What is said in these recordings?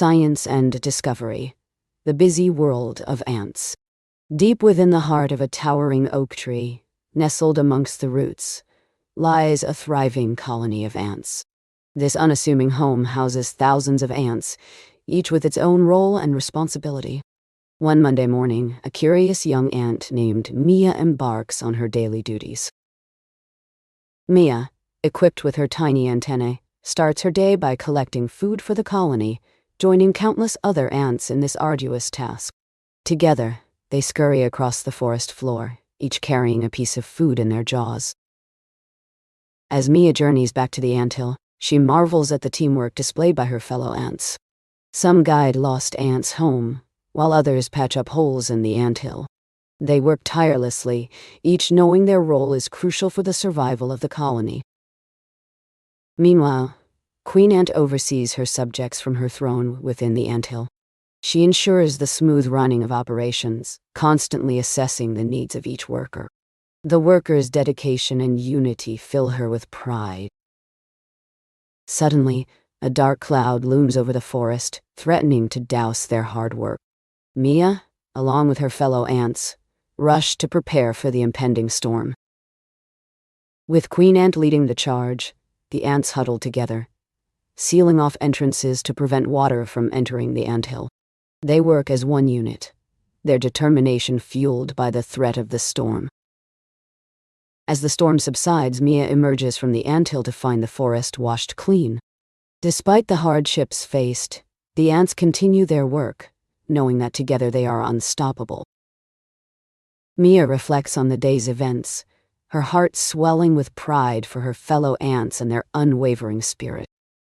Science and discovery. The busy world of ants. Deep within the heart of a towering oak tree, nestled amongst the roots, lies a thriving colony of ants. This unassuming home houses thousands of ants, each with its own role and responsibility. One Monday morning, a curious young ant named Mia embarks on her daily duties. Mia, equipped with her tiny antennae, starts her day by collecting food for the colony, joining countless other ants in this arduous task. Together, they scurry across the forest floor, each carrying a piece of food in their jaws. As Mia journeys back to the anthill, she marvels at the teamwork displayed by her fellow ants. Some guide lost ants home, while others patch up holes in the anthill. They work tirelessly, each knowing their role is crucial for the survival of the colony. Meanwhile, Queen Ant oversees her subjects from her throne within the anthill. She ensures the smooth running of operations, constantly assessing the needs of each worker. The workers' dedication and unity fill her with pride. Suddenly, a dark cloud looms over the forest, threatening to douse their hard work. Mia, along with her fellow ants, rush to prepare for the impending storm. With Queen Ant leading the charge, the ants huddle together, sealing off entrances to prevent water from entering the anthill. They work as one unit, their determination fueled by the threat of the storm. As the storm subsides, Mia emerges from the anthill to find the forest washed clean. Despite the hardships faced, the ants continue their work, knowing that together they are unstoppable. Mia reflects on the day's events, her heart swelling with pride for her fellow ants and their unwavering spirit.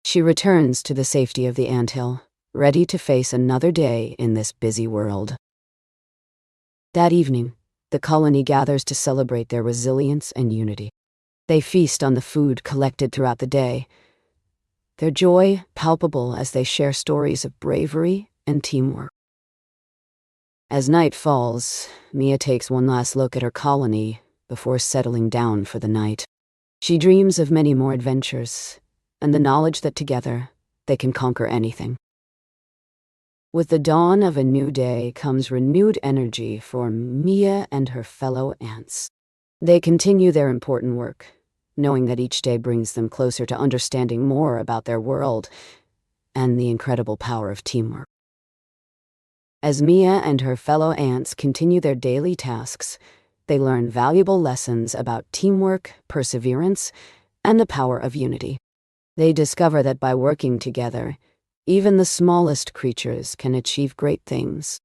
She returns to the safety of the anthill, ready to face another day in this busy world. That evening, the colony gathers to celebrate their resilience and unity. They feast on the food collected throughout the day, their joy palpable as they share stories of bravery and teamwork. As night falls, Mia takes one last look at her colony before settling down for the night. She dreams of many more adventures, and the knowledge that together they can conquer anything. With the dawn of a new day comes renewed energy for Mia and her fellow ants. They continue their important work, knowing that each day brings them closer to understanding more about their world and the incredible power of teamwork. As Mia and her fellow ants continue their daily tasks, they learn valuable lessons about teamwork, perseverance, and the power of unity. They discover that by working together, even the smallest creatures can achieve great things.